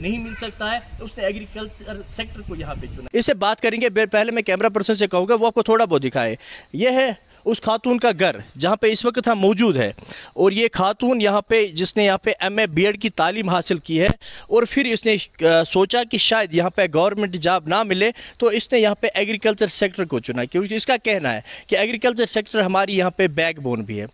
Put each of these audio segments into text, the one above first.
नहीं मिल सकता है, तो उसने एग्रीकल्चर सेक्टर को यहाँ पे चुना। इससे बात करेंगे, पहले मैं कैमरा पर्सन से कहूँगा वो आपको थोड़ा बहुत दिखाए। ये है उस खातून का घर जहाँ पे इस वक्त हम मौजूद है, और ये खातून यहाँ पे जिसने यहाँ पे MA BEd की तालीम हासिल की है, और फिर इसने सोचा कि शायद यहाँ पे गवर्नमेंट जॉब ना मिले तो इसने यहाँ पे एग्रीकल्चर सेक्टर को चुना, क्योंकि इसका कहना है कि एग्रीकल्चर सेक्टर हमारी यहाँ पे बैकबोन भी है।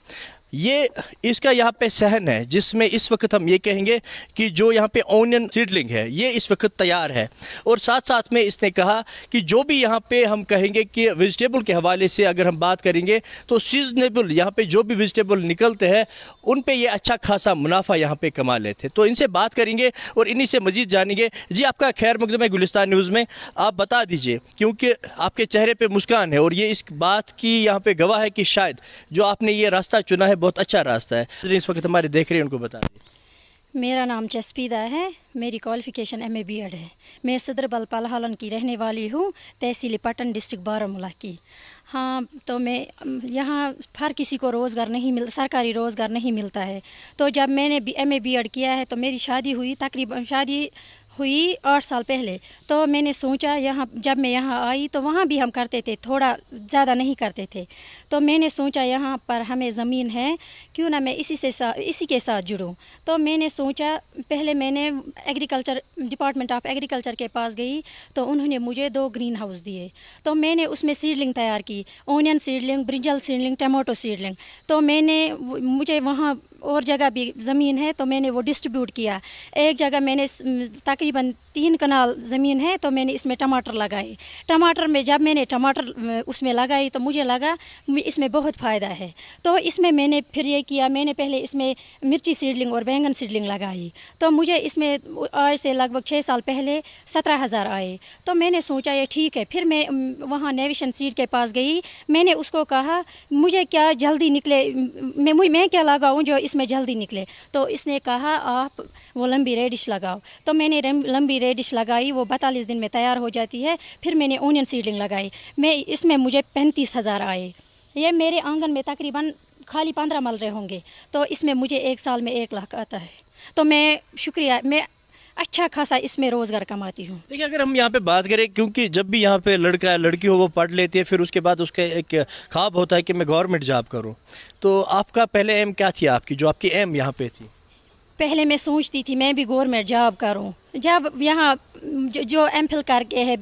ये इसका यहाँ पे सहन है जिसमें इस वक्त हम ये कहेंगे कि जो यहाँ पे ओनियन सीडलिंग है ये इस वक्त तैयार है, और साथ साथ में इसने कहा कि जो भी यहाँ पे हम कहेंगे कि वेजिटेबल के हवाले से अगर हम बात करेंगे तो सीजनेबल यहाँ पे जो भी वेजिटेबल निकलते हैं उन पे ये अच्छा खासा मुनाफा यहाँ पे कमा लेते। तो इनसे बात करेंगे और इन्हीं से मजीद जानेंगे। जी आपका खैर मकदम है गुलिस्तान न्यूज़ में, आप बता दीजिए, क्योंकि आपके चेहरे पे मुस्कान है और ये इस बात की यहाँ पे गवाह है कि शायद जो आपने ये रास्ता चुना है बहुत अच्छा रास्ता है। इस वक्त हमारे देख रहे हैं उनको बता दें। मेरा नाम जसपीदा है, मेरी क्वालिफ़िकेशन MA BEd है। मैं सदर बलपाल हालन की रहने वाली हूँ, तहसील पटन डिस्ट्रिक्ट बारामूला की। हाँ, तो मैं यहाँ हर किसी को रोज़गार नहीं मिल सरकारी रोज़गार नहीं मिलता है। तो जब मैंने MA BEd किया है तो मेरी शादी हुई, तकरीबन शादी हुई 8 साल पहले। तो मैंने सोचा यहाँ जब मैं यहाँ आई तो वहाँ भी हम करते थे, थोड़ा ज़्यादा नहीं करते थे। तो मैंने सोचा यहाँ पर हमें ज़मीन है, क्यों ना मैं इसी के साथ जुड़ूँ। तो मैंने सोचा, पहले मैंने एग्रीकल्चर डिपार्टमेंट ऑफ एग्रीकल्चर के पास गई तो उन्होंने मुझे 2 ग्रीन हाउस दिए। तो मैंने उसमें सीडलिंग तैयार की, onion seedling, brinjal seedling, tomato seedling. तो मुझे वहाँ और जगह भी ज़मीन है तो मैंने वो डिस्ट्रीब्यूट किया। एक जगह मैंने तकरीबन 3 कनाल ज़मीन है तो मैंने इसमें टमाटर लगाए। टमाटर में जब मैंने टमाटर उसमें लगाई तो मुझे लगा इसमें बहुत फ़ायदा है। तो इसमें मैंने फिर ये किया, मैंने पहले इसमें मिर्ची सीडलिंग और बैंगन सीडलिंग लगाई। तो मुझे इसमें आज से लगभग 6 साल पहले 17,000 आए। तो मैंने सोचा ये ठीक है। फिर मैं वहाँ नेविशन सीड के पास गई, मैंने उसको कहा मुझे क्या जल्दी निकले, मैं क्या लगाऊँ जो इसमें जल्दी निकले। तो इसने कहा आप वो लंबी रेडिश लगाओ। तो मैंने लंबी रेडिश लगाई, वो 42 दिन में तैयार हो जाती है। फिर मैंने ओनियन सीडलिंग लगाई, इसमें मुझे 35,000 आए। ये मेरे आंगन में तकरीबन खाली 15 मलरे होंगे, तो इसमें मुझे 1 साल में 1 लाख आता है। तो मैं अच्छा खासा इसमें रोज़गार कमाती हूँ। देखिए अगर हम यहाँ पे बात करें, क्योंकि जब भी यहाँ पे लड़का या लड़की हो वो पढ़ लेती है, फिर उसके बाद उसका एक ख्वाब होता है कि मैं गवर्नमेंट जॉब करूँ। तो आपका पहले एम क्या थी आपकी, जो आपकी एम यहाँ पे थी? पहले मैं सोचती थी मैं भी गवर्नमेंट जॉब करूँ। जब यहाँ जो MPhil करके है,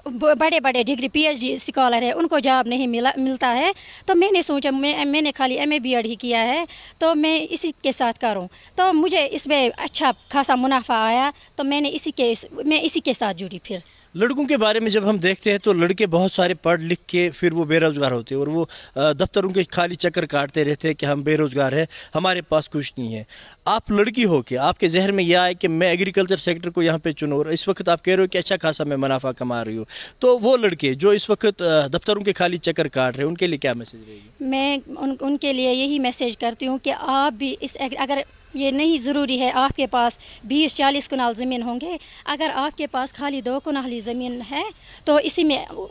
बड़े बड़े डिग्री PhD स्कॉलर है, उनको जॉब नहीं मिलता है, तो मैंने सोचा मैंने खाली MA BEd ही किया है तो मैं इसी के साथ करूं। तो मुझे इसमें अच्छा खासा मुनाफा आया तो मैं इसी के साथ जुड़ी। फिर लड़कों के बारे में जब हम देखते हैं तो लड़के बहुत सारे पढ़ लिख के फिर वो बेरोज़गार होते हैं और वो दफ्तरों के खाली चक्कर काटते रहते हैं कि हम बेरोज़गार हैं, हमारे पास कुछ नहीं है। आप लड़की हो के आपके जहन में यह आए कि मैं एग्रीकल्चर सेक्टर को यहाँ पे चुनूँ, और इस वक्त आप कह रहे हो कि अच्छा खासा मैं मुनाफा कमा रही हूँ, तो वो लड़के जो इस वक्त दफ्तरों के खाली चक्कर काट रहे हैं उनके लिए क्या मैसेज रहेगी? मैं उनके लिए यही मैसेज करती हूँ कि आप भी अगर ये नहीं ज़रूरी है आपके पास 20-40 कनाल ज़मीन होंगे, अगर आपके पास खाली 2 कनाल ज़मीन है तो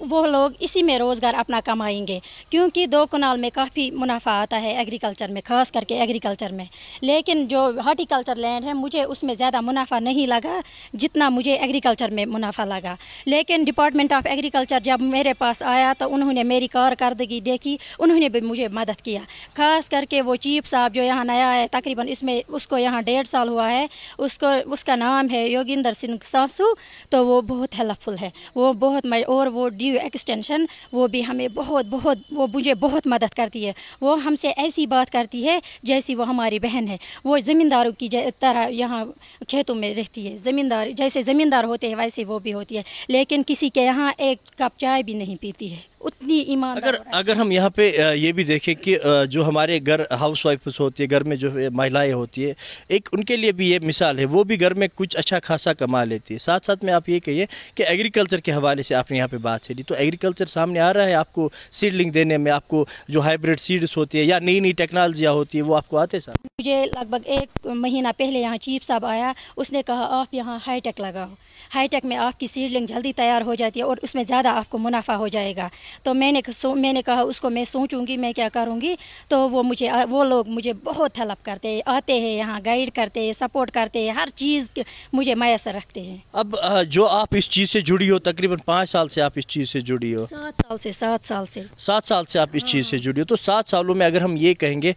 वो लोग इसी में रोज़गार अपना कमाएंगे, क्योंकि 2 कनाल में काफ़ी मुनाफा आता है एग्रीकल्चर में, ख़ास करके एग्रीकल्चर में। लेकिन जो हॉर्टिकल्चर लैंड है मुझे उसमें ज़्यादा मुनाफा नहीं लगा जितना मुझे एग्रीकल्चर में मुनाफा लगा। लेकिन डिपार्टमेंट ऑफ एग्रीकल्चर जब मेरे पास आया तो उन्होंने मेरी कारकर्दगी देखी, उन्होंने भी मुझे मदद किया। ख़ास करके वो चीफ साहब जो यहाँ नया है, तकरीबन इसमें उसको यहाँ 1.5 साल हुआ है, उसका नाम है योगिंदर सिंह सासू। तो वो बहुत हेल्पफुल है, वो बहुत और वो DU एक्सटेंशन वो भी हमें वो मुझे बहुत मदद करती है। वो हमसे ऐसी बात करती है जैसी वो हमारी बहन है। वो ज़मींदारों की तरह यहाँ खेतों में रहती है, जैसे ज़मींदार होते हैं वैसे वो भी होती है, लेकिन किसी के यहाँ एक कप चाय भी नहीं पीती है, उतनी ईमानदार। अगर हम यहाँ पे ये भी देखें कि जो हमारे घर हाउस वाइफ्स होती है, घर में जो महिलाएं होती है, एक उनके लिए भी ये मिसाल है, वो भी घर में कुछ अच्छा खासा कमा लेती है। साथ साथ में आप ये कहिए कि एग्रीकल्चर के हवाले से आपने यहाँ पे बात छेड़ी, तो एग्रीकल्चर सामने आ रहा है आपको सीडलिंग देने में, आपको जो हाइब्रिड सीड्स होती है या नई नई टेक्नोलॉजियाँ होती है वो आपको आते सर? मुझे लगभग 1 महीना पहले यहाँ चीफ साहब आया, उसने कहा आप यहाँ हाईटेक लगाओ, हाईटेक में आपकी सीडलिंग जल्दी तैयार हो जाती है और उसमें ज़्यादा आपको मुनाफा हो जाएगा। تو میں نے کہا اس کو میں سوچوں گی میں کیا کروں گی. تو وہ لوگ مجھے بہت ہیلپ کرتے ہیں, آتے ہیں یہاں, گائیڈ کرتے ہیں, سپورٹ کرتے ہیں, ہر چیز مجھے میسر رکھتے ہیں. اب جو آپ اس چیز سے جڑی ہو, تقریباً 5 سال سے آپ اس چیز سے جڑی ہو. 7 سال سے آپ اس چیز سے جڑی ہو. تو 7 سالوں میں اگر ہم یہ کہیں گے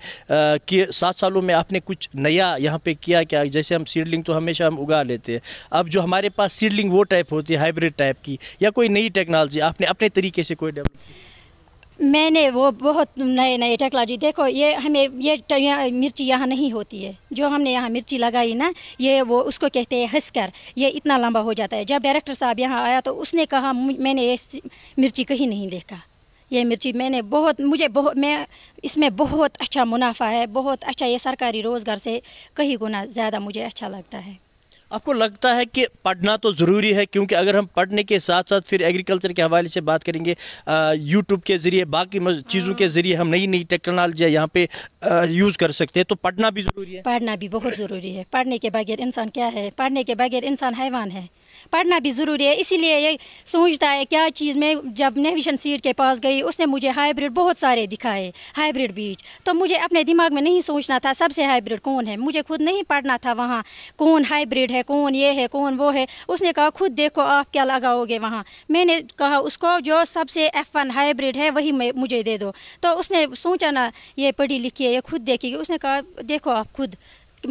کہ 7 سالوں میں آپ نے کچھ نیا یہاں پہ کیا کیا؟ جیسے ہم سیڈلنگ تو ہمیشہ ہم اگا لیتے ہیں, اب جو ہمارے پاس سیڈلنگ وہ ٹائپ ہوتی ہے ہائیبریڈ ٹائپ کی, یا کوئی نئی ٹیکنالوجی آپ نے اپنے طریقے سے کوئی ڈیولپ کی؟ میں نے وہ بہت نئے ٹیکنالوجی. دیکھو یہ مرچی یہاں نہیں ہوتی ہے, جو ہم نے یہاں مرچی لگائی نا, وہ اس کو کہتے ہیں ہسکر. یہ اتنا لمبا ہو جاتا ہے. جب ڈائریکٹر صاحب یہاں آیا تو اس نے کہا میں نے یہ مرچی کہیں نہیں دیکھا. یہ مرچی میں اس میں بہت اچھا منافع ہے, بہت اچھا. یہ سرکاری روزگار سے کئی گنا زیادہ مجھے اچھا لگتا ہے. آپ کو لگتا ہے کہ پڑھنا تو ضروری ہے, کیونکہ اگر ہم پڑھنے کے ساتھ ساتھ پھر ایگریکلچر کے حوالے سے بات کریں گے, یوٹیوب کے ذریعے باقی چیزوں کے ذریعے ہم نئی ٹیکنالوجیاں یہاں پہ یوز کر سکتے ہیں, تو پڑھنا بھی ضروری ہے؟ پڑھنا بھی بہت ضروری ہے. پڑھنے کے بغیر انسان کیا ہے؟ پڑھنے کے بغیر انسان حیوان ہے. پڑھنا بھی ضروری ہے. اسی لیے یہ سوچتا ہے کیا چیز. میں جب نیویشن سیڈ کے پاس گئی, اس نے مجھے ہائیبریڈ بہت سارے دکھائے, ہائیبریڈ بیج. تو مجھے اپنے دماغ میں نہیں سوچنا تھا سب سے ہائیبریڈ کون ہے, مجھے خود نہیں پڑھنا تھا وہاں کون ہائیبریڈ ہے, کون یہ ہے, کون وہ ہے. اس نے کہا خود دیکھو آپ کیا لگاؤ گے وہاں. میں نے کہا اس کو جو سب سے F1 ہائیبریڈ ہے وہی مجھے دے دو. تو اس نے سوچا نا یہ پڑھی لکھی ہے, یہ خود دیکھے گی. اس نے کہا دیکھو آپ خود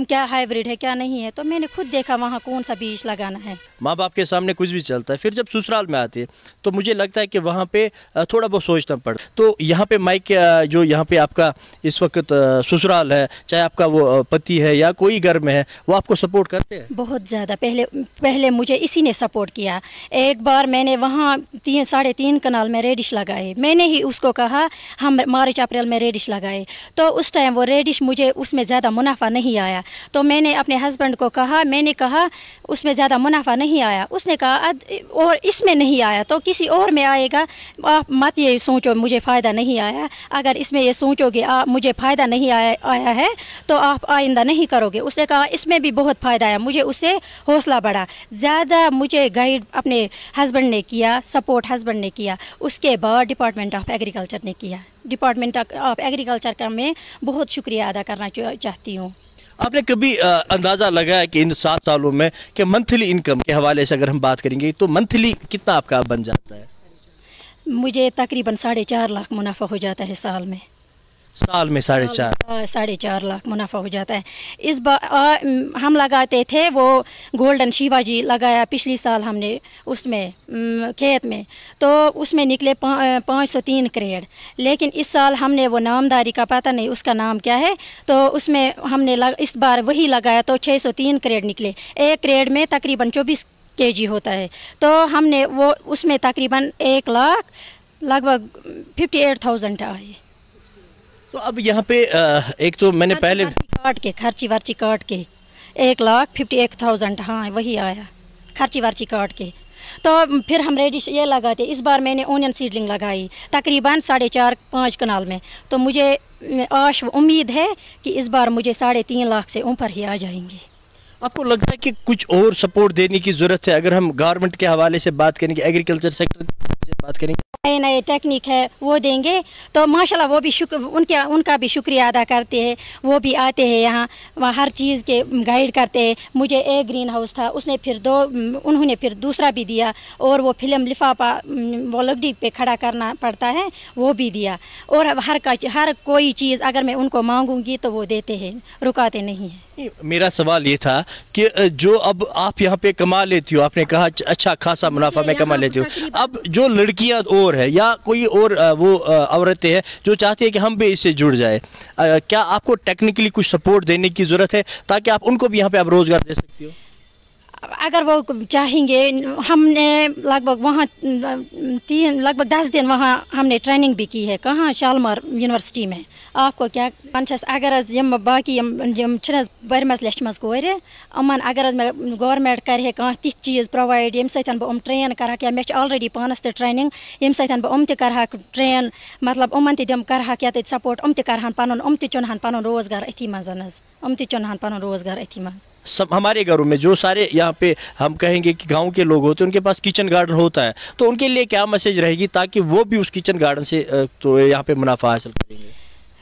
کیا ہائیبریڈ ہے کیا نہیں ہے. تو میں نے خود دیکھا وہاں کون سا بیج لگانا ہے. ماں باپ کے سامنے کچھ بھی چلتا ہے, پھر جب سسرال میں آتے تو مجھے لگتا ہے کہ وہاں پہ تھوڑا بہت سوچنا پڑا. تو یہاں پہ مائک جو یہاں پہ آپ کا اس وقت سسرال ہے, چاہے آپ کا وہ پتی ہے یا کوئی گھر میں ہے, وہ آپ کو سپورٹ کرتے ہیں؟ بہت زیادہ. پہلے مجھے اسی نے سپورٹ کیا. ایک بار میں نے وہاں 3.5 کنال میں ریڈش لگائے. میں نے ہی اس کو کہا ہم مارچ اپریل میں ریڈش لگائے. تو اس ٹائم وہ ریڈش مجھے اس میں زیادہ منافع نہیں آیا. تو میں نے اپنے ہسبینڈ کو کہا, میں نے کہا اس میں زیادہ منافع نہیں آیا. اس نے کہا اور اس میں نہیں آیا تو کسی اور میں آئے گا. آپ مت یہ سوچو مجھے فائدہ نہیں آیا. اگر اس میں یہ سوچو گے مجھے فائدہ نہیں آیا ہے تو آپ آئندہ نہیں کرو گے. اس نے کہا اس میں بھی بہت فائدہ آیا. مجھے اس سے حوصلہ بڑھا. زیادہ مجھے گائیڈ اپنے ہسبینڈ نے کیا, سپورٹ ہسبینڈ نے کیا. اس کے بعد ڈپارٹمنٹ آف ایگریکلچر نے کیا. ڈپارٹمنٹ آف ایگریکلچر کا میں بہت شکریہ ادا کرنا چاہتی ہوں. آپ نے کبھی اندازہ لگایا کہ ان 7 سالوں میں کہ منتھلی انکم کے حوالے سے اگر ہم بات کریں گے تو منتھلی کتنا آپ کا بن جاتا ہے؟ مجھے تقریباً 4.5 لاکھ منافع ہو جاتا ہے سال میں. سال میں 4.5؟ 4.5 لاکھ منافع ہو جاتا ہے. اس بار ہم لگاتے تھے وہ گولڈن شیوا جی لگایا پچھلی سال ہم نے اس میں کھیت میں, تو اس میں نکلے 503 کریڑ. لیکن اس سال ہم نے وہ نامداری کا پتہ نہیں اس کا نام کیا ہے, تو اس میں ہم نے اس بار وہی لگایا تو 603 کریڑ نکلے. ایک کریڑ میں تقریباً 24 kg ہوتا ہے. تو ہم نے وہ اس میں تقریباً 1 لاکھ لگ بھگ 58,000 آئے. تو اب یہاں پہ ایک تو میں نے پہلے خرچی ورچی کاٹ کے 1,58,000 ہاں وہی آیا خرچی ورچی کاٹ کے. تو پھر ہم ریڈش یہ لگاتے. اس بار میں نے اونین سیڈلنگ لگائی تقریباً 4.5-5 کنال میں. تو مجھے امید ہے کہ اس بار مجھے 3.5 لاکھ سے اوپر ہی آ جائیں گے. آپ کو لگتا ہے کہ کچھ اور سپورٹ دینے کی ضرورت ہے؟ اگر ہم گورنمنٹ کے حوالے سے بات کریں گے, ایگریکلچر سیکٹر سے بات کریں گے, نئے ٹیکنیک ہے وہ دیں گے تو ماشاءاللہ وہ بھی ان کا بھی شکریہ ادا کرتے ہیں. وہ بھی آتے ہیں یہاں, وہاں ہر چیز کے گائیڈ کرتے ہیں. مجھے ایک گرین ہاؤس تھا, اس نے انہوں نے پھر دوسرا بھی دیا, اور وہ فلم لفافہ وہ لکڑی پہ کھڑا کرنا پڑتا ہے وہ بھی دیا. اور ہر کوئی چیز اگر میں ان کو مانگوں گی تو وہ دیتے ہیں, رکاتے نہیں ہیں. میرا سوال یہ تھا کہ جو اب آپ یہاں پہ کما لیتی ہو, آپ نے کہا اچھا خاصا منافع میں کما لیتی ہوں, اب جو لڑکیاں اور ہے یا کوئی اور وہ عورتیں ہیں جو چاہتی ہیں کہ ہم بھی اس سے جڑ جائے, کیا آپ کو ٹیکنیکلی کچھ سپورٹ دینے کی ضرورت ہے تاکہ آپ ان کو بھی یہاں پہ آپ روزگار دے سکتی ہو؟ اگر وہ چاہیں گے, ہم نے لگ بھگ وہاں 10 دن وہاں ہم نے ٹریننگ بھی کی ہے. کہاں شالمار یونیورسٹی میں. آپ کو کیا اگر باقی برمس لچھ مز کور یمن اگر میں گورنمنٹ کرے تھی چیز پرووائڈ یم سۭتۍ بہٕ ٹرین کرہک, یا مے آلریڈی پانس تہِ ٹریننگ یم سۭتۍ بہٕ تہِ کرہک ٹرین, مطلب تہِ کرہک ییٚتہِ سپورٹ, تہِ کرہن پنُن تہِ چُنہن پنُن روزگار أتھی منٛز حظ, تہِ چُنہن پنُن روزگار أتھی منٛز. सब हमारे घरों में जो सारे यहाँ पे हम कहेंगे कि गांव के लोग होते हैं उनके पास किचन गार्डन होता है, तो उनके लिए क्या मैसेज रहेगी ताकि वो भी उस किचन गार्डन से तो यहाँ पे मुनाफा हासिल करेंगे?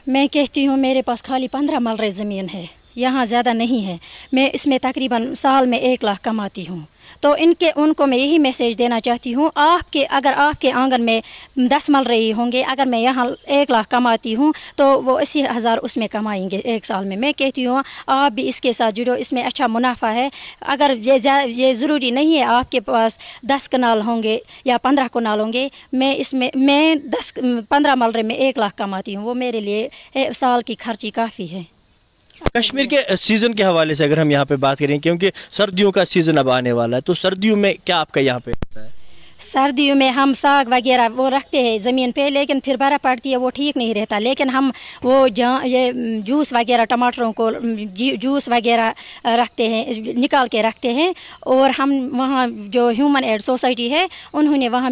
मैं कहती हूँ मेरे पास खाली 15 मरले ज़मीन है, यहाँ ज़्यादा नहीं है। मैं इसमें तकरीबन साल में 1 लाख कमाती हूँ। तो उनको मैं यही मैसेज देना चाहती हूँ, अगर आपके आंगन में 10 मरले होंगे, अगर मैं यहाँ 1 लाख कमाती हूँ तो वो 80,000 उसमें कमाएंगे 1 साल में। मैं कहती हूँ आप भी इसके साथ जुड़ो, इसमें अच्छा मुनाफा है। अगर ये ज़रूरी नहीं है आपके पास 10 कनाल होंगे या 15 कनाल होंगे, मैं 15 मरले में 1 लाख कमाती हूँ, वो मेरे लिए साल की खर्ची काफ़ी है। कश्मीर के सीज़न के हवाले से अगर हम यहाँ पे बात करें, क्योंकि सर्दियों का सीज़न अब आने वाला है, तो सर्दियों में क्या आपका यहाँ पे होता है? सर्दियों में हम साग वगैरह वो रखते हैं ज़मीन पे, लेकिन फिर बर्फ़ पड़ती है, वो ठीक नहीं रहता। लेकिन हम वो ये जूस वगैरह, टमाटरों को जूस वगैरह रखते हैं, निकाल के रखते हैं। और हम वहाँ जो ह्यूमन एड सोसाइटी है उन्होंने वहाँ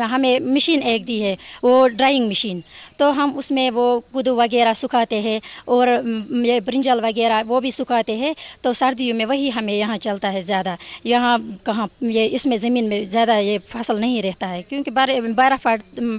हमें मशीन एक दी है, वो ड्राइंग मशीन। तो हम उसमें वो कद्दू वगैरह सुखाते हैं और ये ब्रिंजल वगैरह वो भी सुखाते हैं। तो सर्दियों में वही हमें यहाँ चलता है ज़्यादा। यहाँ कहाँ ये इसमें ज़मीन में ज़्यादा ये फसल नहीं रहता है, क्योंकि बर्फ़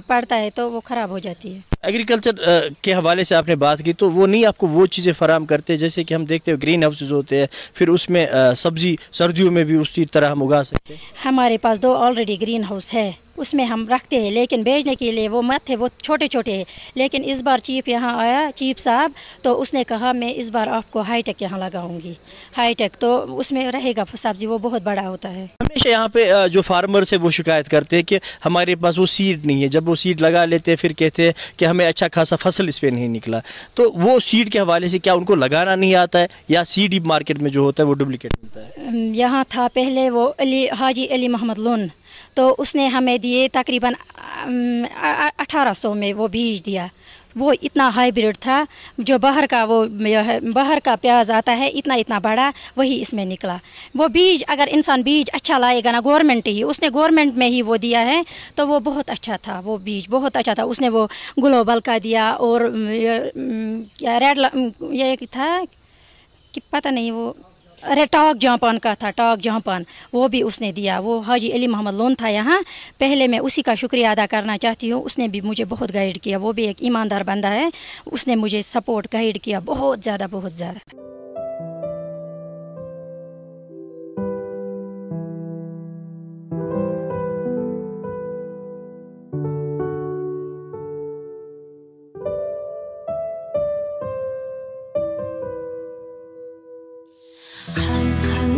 पड़ता है तो वो ख़राब हो जाती है। एग्रीकल्चर के हवाले से आपने बात की, तो वो नहीं आपको वो चीज़ें फराहम करते जैसे कि हम देखते हैं ग्रीन हाउसेज होते हैं, फिर उसमें सब्जी सर्दियों में भी उसी तरह हम उगा सकते हैं? हमारे पास 2 ऑलरेडी ग्रीन हाउस है, उसमें हम रखते हैं, लेकिन बेचने के लिए वो मत थे, वो छोटे छोटे हैं। लेकिन इस बार चीफ यहाँ आया, चीफ साहब, तो उसने कहा मैं इस बार आपको हाईटेक यहाँ लगाऊंगी, हाईटेक, तो उसमें रहेगा सब्जी, वो बहुत बड़ा होता है। हमेशा यहाँ पे जो फार्मर्स है वो शिकायत करते हैं कि हमारे पास वो सीड नहीं है। जब वो सीड लगा लेते हैं फिर कहते हैं कि हमें अच्छा खासा फसल इस पर नहीं निकला। तो वो सीड के हवाले से क्या उनको लगाना नहीं आता है, या सीड ही मार्केट में जो होता है वो डुप्लीकेट मिलता है? यहाँ था पहले वो हाजी अली मोहम्मद लोन, तो उसने हमें दिए तकरीबन 1800 में वो बीज दिया। वो इतना हाइब्रिड था, जो बाहर का प्याज आता है इतना इतना बड़ा, वही इसमें निकला। वो बीज अगर इंसान बीज अच्छा लाएगा ना, उसने गवर्नमेंट में ही वो दिया है, तो वो बहुत अच्छा था, वो बीज बहुत अच्छा था। उसने वो ग्लोबल का दिया और क्या ये था कि पता नहीं, वो अरे टॉक जापान का था, टॉक जापान, वो भी उसने दिया। वो हाजी अली मोहम्मद लोन था यहाँ पहले, मैं उसी का शुक्रिया अदा करना चाहती हूँ। उसने भी मुझे बहुत गाइड किया, वो भी एक ईमानदार बंदा है, उसने मुझे सपोर्ट गाइड किया बहुत ज़्यादा, बहुत ज़्यादा। हम